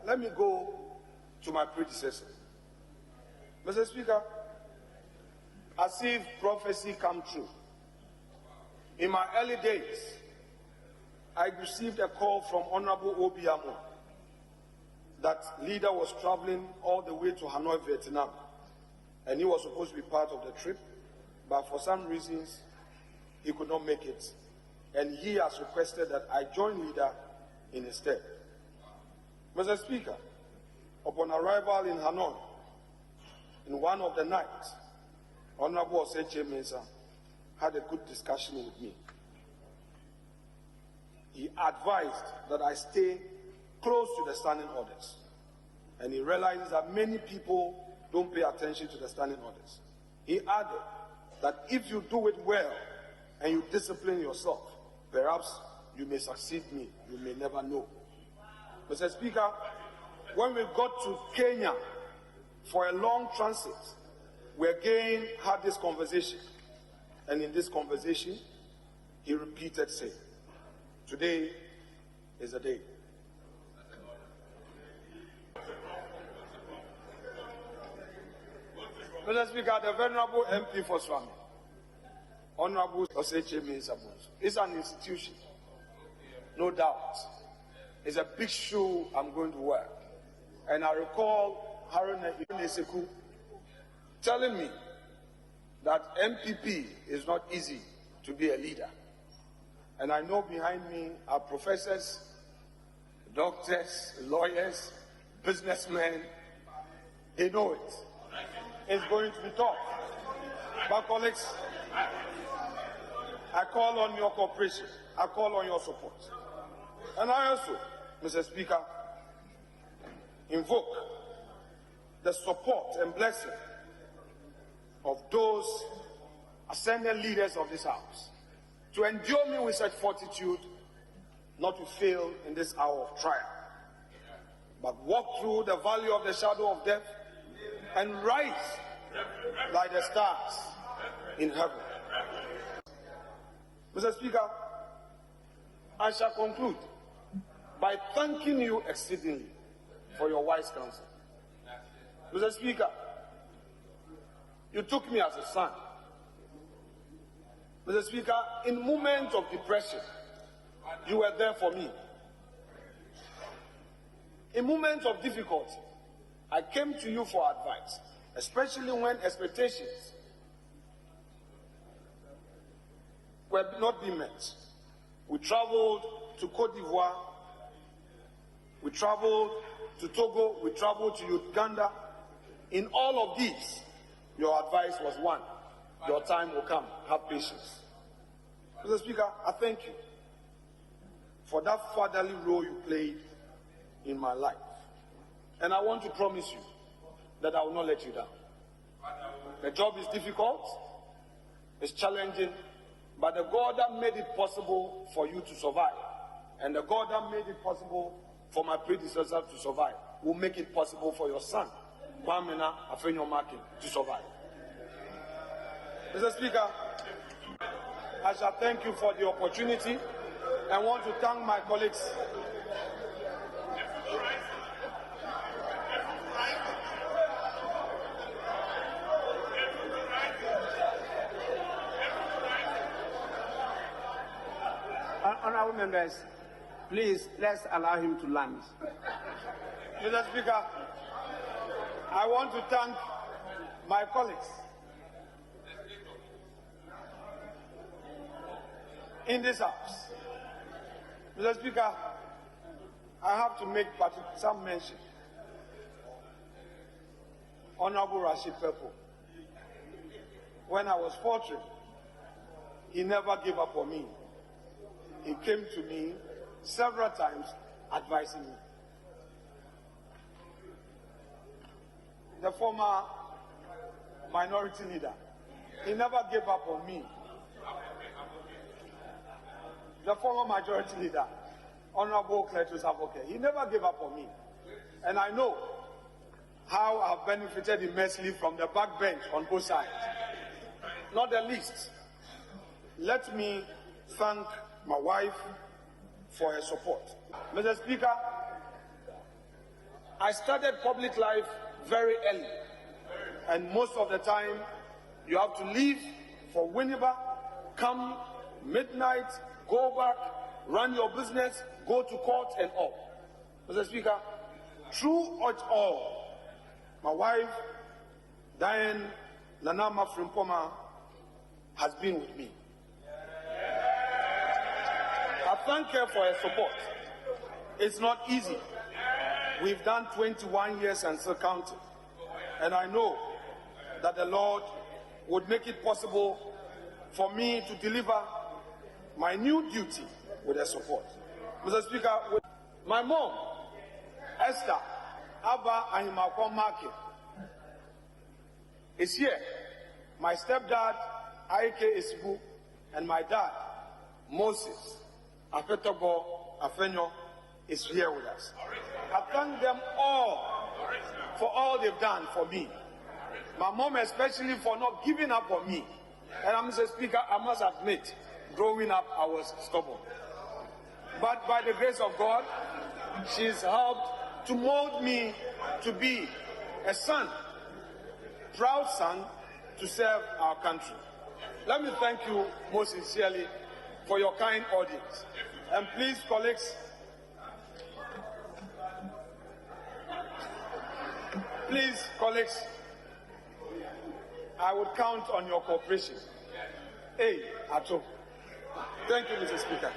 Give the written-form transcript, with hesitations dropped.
let me go to my predecessor. Mr. Speaker, as if prophecy come true, in my early days, I received a call from Honorable Obiamo that leader was traveling all the way to Hanoi, Vietnam, and he was supposed to be part of the trip, but for some reasons, he could not make it, and he has requested that I join leader in his stead. Mr. Speaker, upon arrival in Hanoi, in one of the nights, Hon.Osei Kyei Mensah had a good discussion with me. He advised that I stay close to the standing orders, and he realizes that many people don't pay attention to the standing orders. He added that if you do it well and you discipline yourself, perhaps you may succeed me, you may never know. Mr. Speaker, when we got to Kenya for a long transit, we again had this conversation, and in this conversation, he repeated saying, today is the day. Mr. Speaker, the Venerable MP for Swami, Hon.Osei Kyei Mensah-Bonsu, is an institution, no doubt. It's a big shoe I'm going to wear. And I recall Haruna Iseku telling me that MPP is not easy to be a leader. And I know behind me are professors, doctors, lawyers, businessmen. They know it. It's going to be tough. But colleagues, I call on your cooperation. I call on your support. And I also, Mr. Speaker, invoke the support and blessing of those ascendant leaders of this House to endure me with such fortitude, not to fail in this hour of trial, but walk through the valley of the shadow of death and rise like the stars in heaven. Mr. Speaker, I shall conclude by thanking you exceedingly for your wise counsel. Mr. Speaker, you took me as a son. Mr. Speaker, in moments of depression, you were there for me. In moments of difficulty, I came to you for advice, especially when expectations were not being met. We traveled to Cote d'Ivoire, we traveled to Togo, we traveled to Uganda. In all of these, your advice was one: your time will come, have patience. Mr. Speaker, I thank you for that fatherly role you played in my life. And I want to promise you that I will not let you down. The job is difficult, it's challenging, but the God that made it possible for you to survive, and the God that made it possible for my predecessor to survive, will make it possible for your son, Afenyo-Markin, to survive. Mr. Speaker, I shall thank you for the opportunity and want to thank my colleagues. Honorable members, please, let's allow him to land. Mr. Speaker, I want to thank my colleagues in this House. Mr. Speaker, I have to make some mention. Honorable Rashid Pelpuo, when I was faltering, he never gave up on me. He came to me several times advising me. The former minority leader, he never gave up on me. The former majority leader, Hon.Cletus Avoka, he never gave up on me. And I know how I've benefited immensely from the backbench on both sides. Not the least, let me thank my wife for her support. Mr. Speaker, I started public life very early, and most of the time you have to leave for Winneba, come midnight, go back, run your business, go to court and all. Mr. Speaker, through it all, my wife, Diane Nanama Frimpoma, has been with me. I thank her for her support. It's not easy. We've done 21 years and still counting. And I know that the Lord would make it possible for me to deliver my new duty with her support. Mr. Speaker, my mom, Esther Afenyo-Markin, is here. My stepdad, Afenyo, and my dad, Moses Afenyo, is here with us. I thank them all for all they've done for me. My mom especially for not giving up on me. And Mr. Speaker, I must admit, growing up I was stubborn. But by the grace of God, she's helped to mold me to be a son, proud son, to serve our country. Let me thank you most sincerely for your kind audience. And please, colleagues, I would count on your cooperation. Hey, Ato. Thank you, Mr. Speaker.